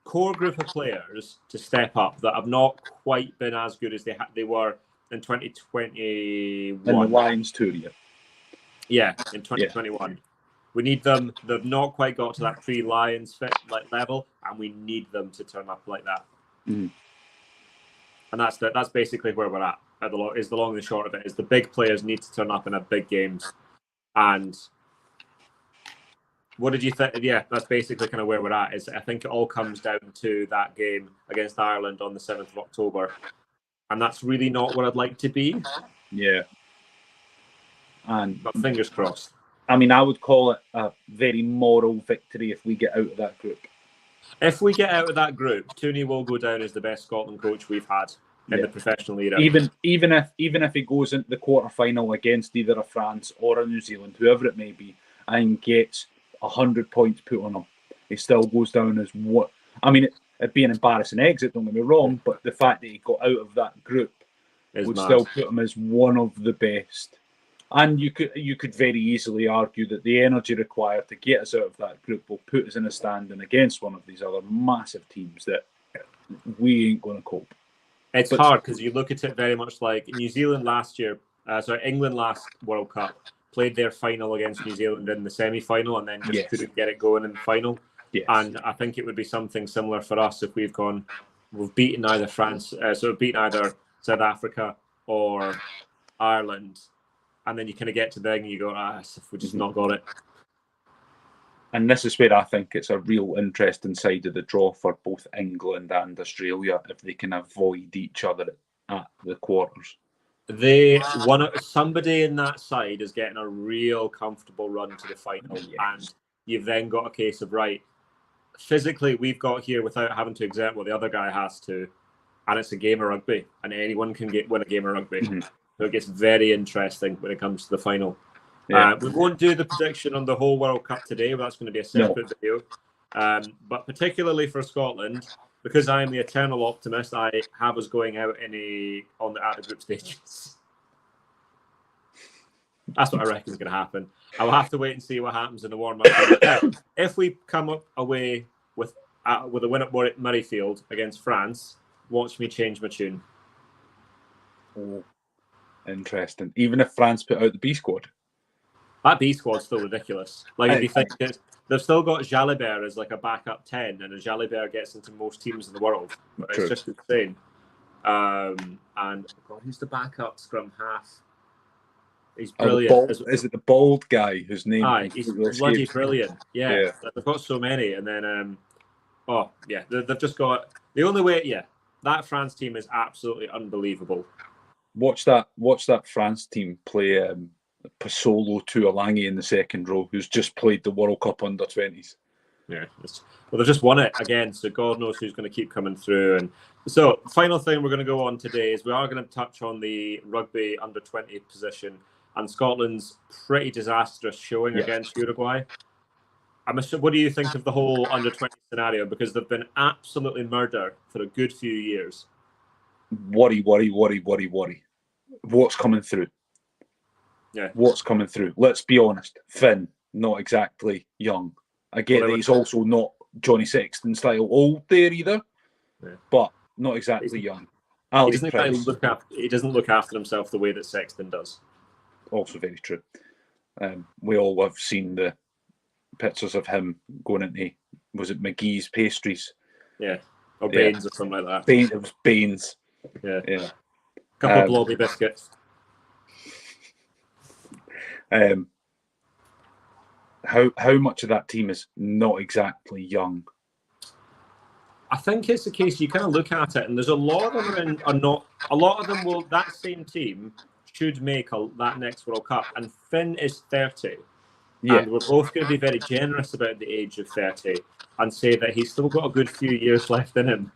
core group of players to step up that have not quite been as good as they were in 2021. In the Lions tour, yeah, in 2021. Yeah. We need them. They've not quite got to that pre-Lions fit level, and we need them to turn up like that. Mm. And that's basically where we're at. The long and short of it is the big players need to turn up in big games. And what did you think? Yeah, that's basically kind of where we're at. I think it all comes down to that game against Ireland on the 7th of October, and that's really not what I'd like to be. Yeah. But fingers crossed. I mean, I would call it a very moral victory if we get out of that group. If we get out of that group, Tooney will go down as the best Scotland coach we've had in the professional era. Even if he goes into the quarter-final against either a France or a New Zealand, whoever it may be, and gets 100 points put on him, he still goes down as what? I mean, it'd be an embarrassing exit, don't get me wrong, but the fact that he got out of that group would still put him as one of the best. And you could very easily argue that the energy required to get us out of that group will put us in a standing against one of these other massive teams that we ain't going to cope. It's hard because you look at it very much like New Zealand England last World Cup played their final against New Zealand in the semi-final and then just couldn't get it going in the final. Yes. And I think it would be something similar for us if we've beaten either we've beaten either South Africa or Ireland. And then you kind of get to the thing and you go, we just not got it. And this is where I think it's a real interesting side of the draw for both England and Australia if they can avoid each other at the quarters. Somebody in that side is getting a real comfortable run to the final. Yes. And you've then got a case of, right, physically we've got here without having to exert what the other guy has to. And it's a game of rugby. And anyone can win a game of rugby. Mm-hmm. So it gets very interesting when it comes to the final. Yeah. We won't do the prediction on the whole World Cup today, but that's going to be a separate video. But particularly for Scotland, because I'm the eternal optimist, I have us going out at the group stages. That's what I reckon is going to happen. I'll have to wait and see what happens in the warm-up. If we come up away with a win at Murrayfield against France, watch me change my tune. Oh. Interesting. Even if France put out the B squad, that B squad's still ridiculous. Like if you think they've still got Jalibert as like a backup 10, and a Jalibert gets into most teams in the world. It's just insane. And God, who's the backup scrum half? He's brilliant. Is it the bald guy whose name? He's bloody brilliant. Yeah, they've got so many, and then they've just got the only way. Yeah, that France team is absolutely unbelievable. Watch that France team play Pasolo Tuolangi in the second row, who's just played the World Cup under-20s. Yeah, they've just won it again, so God knows who's going to keep coming through. And so, final thing we're going to go on today is we are going to touch on the rugby under-20 position and Scotland's pretty disastrous showing against Uruguay. What do you think of the whole under-20 scenario? Because they've been absolutely murdered for a good few years. Worry. What's coming through? Yeah. What's coming through? Let's be honest. Finn, not exactly young. I get that he's also not Johnny Sexton style old there either, but not exactly young. He Ali doesn't Price, really look after himself the way that Sexton does. also very true. We all have seen the pictures of him going into, was it McGee's pastries? Yeah, or Baines or something like that. It was Baines. Yeah. Yeah. Couple of blobby biscuits. How much of that team is not exactly young? I think it's the case you kind of look at it, and there's a lot of them are not. A lot of them will. That same team should make that next World Cup, and Finn is 30, and we're both going to be very generous about the age of 30, and say that he's still got a good few years left in him.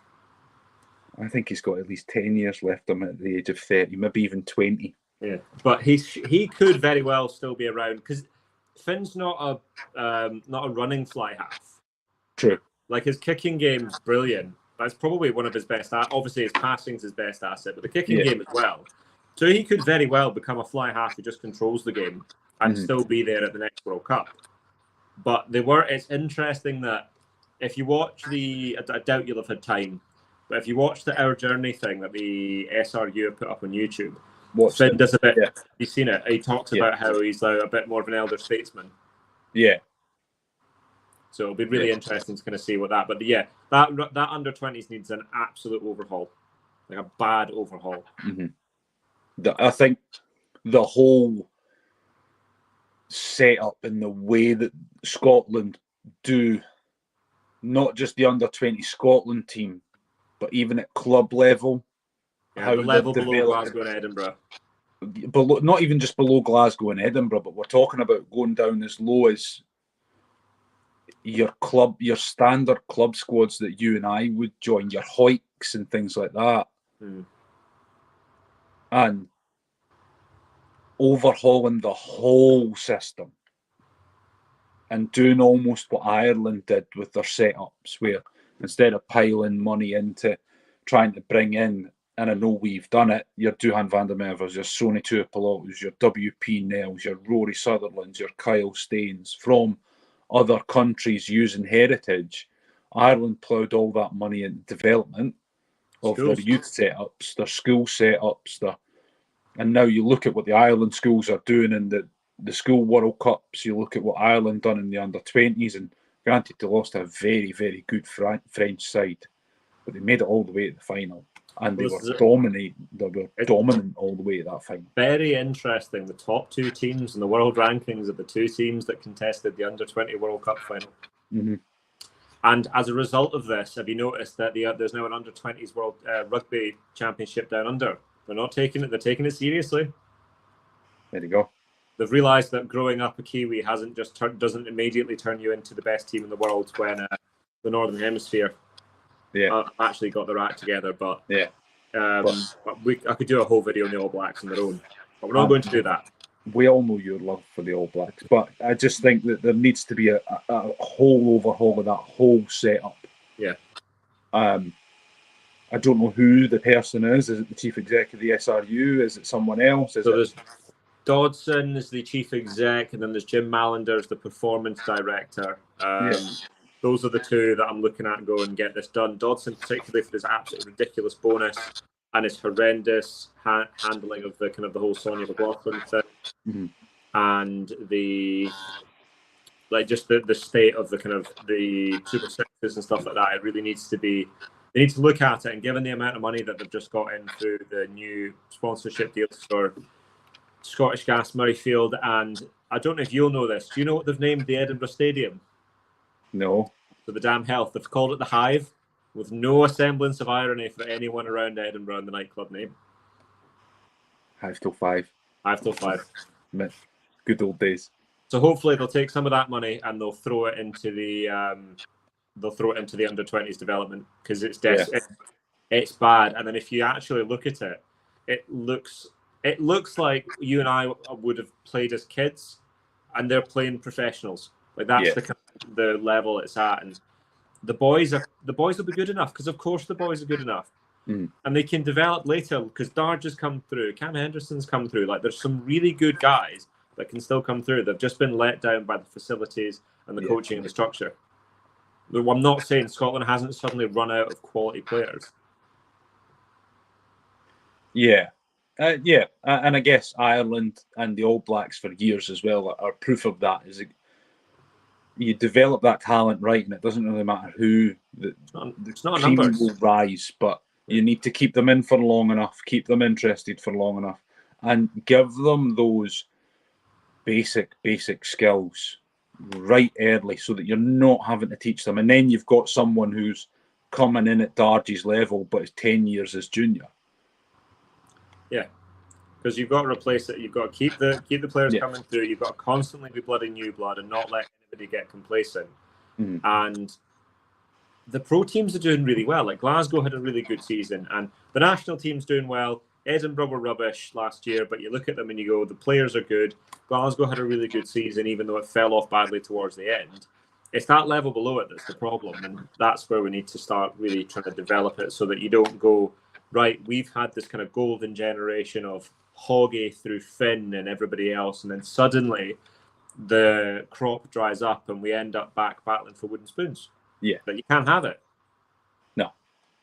I think he's got at least 10 years left him at the age of 30, maybe even 20. Yeah, but he could very well still be around because Finn's not a running fly half. True. Like, his kicking game's brilliant. That's probably one of his best. Obviously, his passing's his best asset, but the kicking game as well. So he could very well become a fly half who just controls the game and still be there at the next World Cup. But it's interesting that if you watch I doubt you'll have had time, but if you watch the Our Journey thing that the SRU have put up on YouTube, Finn does a bit. Yeah. You've seen it. He talks about how he's a bit more of an elder statesman. Yeah. So it'll be really interesting to kind of see what that. But yeah, that under 20s needs an absolute overhaul, like a bad overhaul. I think the whole setup and the way that Scotland do, not just the under 20 Scotland team, but even at club level, how the level below Glasgow and Edinburgh. Not even just below Glasgow and Edinburgh, but we're talking about going down as low as your standard club squads that you and I would join, your Hoyks and things like that. And overhauling the whole system and doing almost what Ireland did with their setups, where instead of piling money into trying to bring in, and I know we've done it, your Duhan van der Merwes, your Sonny Tuipulotus, your WP Nels, your Rory Sutherlands, your Kyle Staines from other countries using heritage. Ireland ploughed all that money into development of their youth setups, their school setups, and now you look at what the Ireland schools are doing in the school World Cups. You look at what Ireland done in the under-20s, and granted they lost a very, very good French side, but they made it all the way to the final, and they were dominant all the way to that final. Very interesting. The top two teams in the world rankings are the two teams that contested the under-20 World Cup final. And as a result of this, have you noticed that there's now an under-20s World Rugby Championship down under? They're not taking it. They're taking it seriously. There you go. They've realised that growing up a Kiwi doesn't immediately turn you into the best team in the world when the Northern Hemisphere actually got their act together. But I could do a whole video on the All Blacks on their own, but we're not going to do that. We all know your love for the All Blacks, but I just think that there needs to be a whole overhaul of that whole setup. Yeah. I don't know who the person is. Is it the chief exec of the SRU? Is it someone else? There's Dodson is the chief exec, and then there's Jim Mallinder's the performance director. Those are the two that I'm looking at and go and get this done. Dodson, particularly for his absolutely ridiculous bonus and his horrendous handling of the whole Sonia McLaughlin thing, and the state of the Super Sixes and stuff like that. It really needs to be. They need to look at it, and given the amount of money that they've just got in through the new sponsorship deals for Scottish Gas, Murrayfield, and I don't know if you'll know this. Do you know what they've named the Edinburgh Stadium? No. For the damn health. They've called it the Hive, with no semblance of irony for anyone around Edinburgh in the nightclub name. Hive till 5. Hive till 5. Good old days. So hopefully they'll take some of that money and they'll throw it into the under-20s development, because it's bad. And then if you actually look at it, it looks like you and I would have played as kids, and they're playing professionals. Like that's the level it's at, and the boys will be good enough, because of course the boys are good enough, and they can develop later, because Darge has come through, Cam Henderson's come through. Like there's some really good guys that can still come through. They've just been let down by the facilities and the coaching and the structure. I'm not saying Scotland hasn't suddenly run out of quality players, Yeah. And I guess Ireland and the All Blacks for years as well are proof of that. Is you develop that talent right, and it doesn't really matter who the It's not cream numbers. will rise, but you need to keep them in for long enough, keep them interested for long enough, and give them those basic skills right early, so that you're not having to teach them. And then you've got someone who's coming in at Dargie's level, but is 10 years as junior. Yeah. Because you've got to replace it. You've got to keep the players coming through. You've got to constantly be blooding new blood and not let anybody get complacent. And the pro teams are doing really well. Like Glasgow had a really good season, and the national team's doing well. Edinburgh were rubbish last year, but you look at them and you go, the players are good. Glasgow had a really good season, even though it fell off badly towards the end. It's that level below it that's the problem, and that's where we need to start really trying to develop it, so that you don't go, right, we've had this kind of golden generation of Hoggy through Finn and everybody else, and then suddenly the crop dries up and we end up back battling for wooden spoons. Yeah. But you can't have it. No.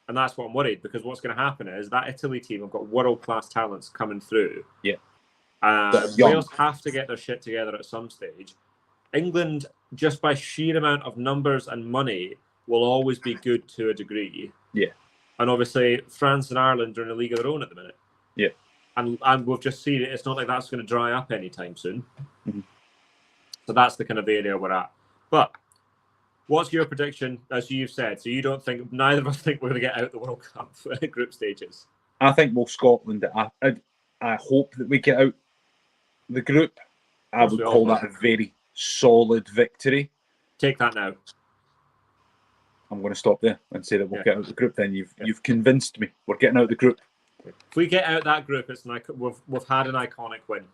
And that's what I'm worried, because what's going to happen is that Italy team have got world-class talents coming through. Yeah. Wales have to get their shit together at some stage. England, just by sheer amount of numbers and money, will always be good to a degree. Yeah. And obviously, France and Ireland are in a league of their own at the minute. Yeah. And we've just seen it. It's not like that's going to dry up anytime soon. Mm-hmm. So that's the kind of area we're at. But what's your prediction, as you've said? So you don't think, neither of us think we're going to get out the World Cup group stages? I think we'll Scotland. I hope that we get out the group. I would call that a very solid victory. Take that now. I'm going to stop there and say that we'll get out the group. Then you've convinced me. We're getting out the group. If we get out that group, it's we've had an iconic win.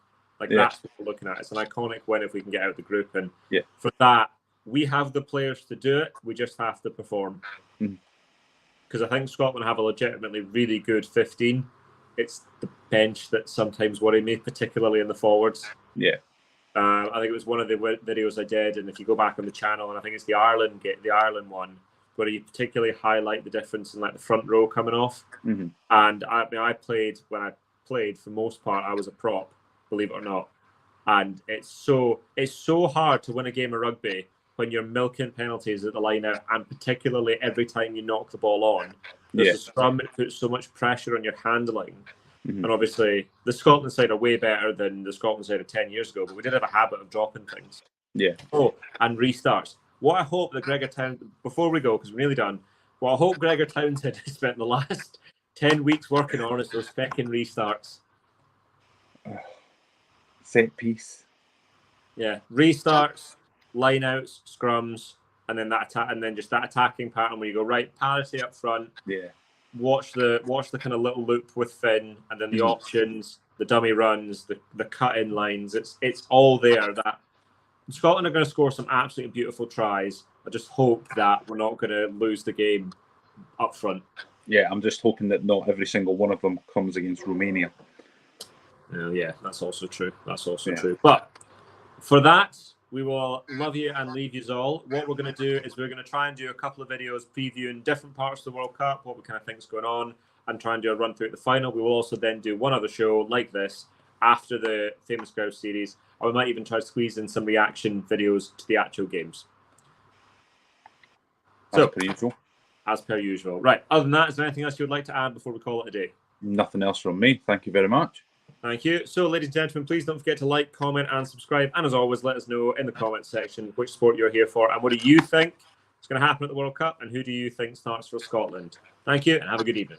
That's what we're looking at. It's an iconic win if we can get out the group, and for that we have the players to do it. We just have to perform. Because I think Scotland have a legitimately really good 15. It's the bench that sometimes worry me, particularly in the forwards. Yeah. I think it was one of the videos I did, and if you go back on the channel, and I think it's the Ireland one, where you particularly highlight the difference in like the front row coming off. And I played, when I played, for most part, I was a prop, believe it or not. And it's so hard to win a game of rugby when you're milking penalties at the line out, and particularly every time you knock the ball on. There's a scrum that puts so much pressure on your handling. And obviously, the Scotland side are way better than the Scotland side of 10 years ago, but we did have a habit of dropping things. Yeah. Oh, and restarts. What I hope that Gregor Townsend, before we go, because we're nearly done, what I hope Gregor Townsend has spent the last 10 weeks working on is those feckin' restarts. Set piece. Yeah, restarts, lineouts, scrums, and then that attack, and then just that attacking pattern where you go, right, parity up front. Yeah. Watch the kind of little loop with Finn, and then the options, the dummy runs, the cut-in lines. It's all there. That Scotland are going to score some absolutely beautiful tries. I just hope that we're not going to lose the game up front. Yeah, I'm just hoping that not every single one of them comes against Romania. Yeah, that's also true. True. But for that, we will love you and leave you all. What we're going to do is we're going to try and do a couple of videos previewing different parts of the World Cup, what we kind of think is going on, and try and do a run through at the final. We will also then do one other show like this after the Famous Grouse series. Or we might even try to squeeze in some reaction videos to the actual games. As per usual. As per usual. Right. Other than that, is there anything else you would like to add before we call it a day? Nothing else from me. Thank you very much. Thank you. So, ladies and gentlemen, please don't forget to like, comment, and subscribe. And as always, let us know in the comments section which sport you're here for and what do you think is going to happen at the World Cup, and who do you think starts for Scotland. Thank you, and have a good evening.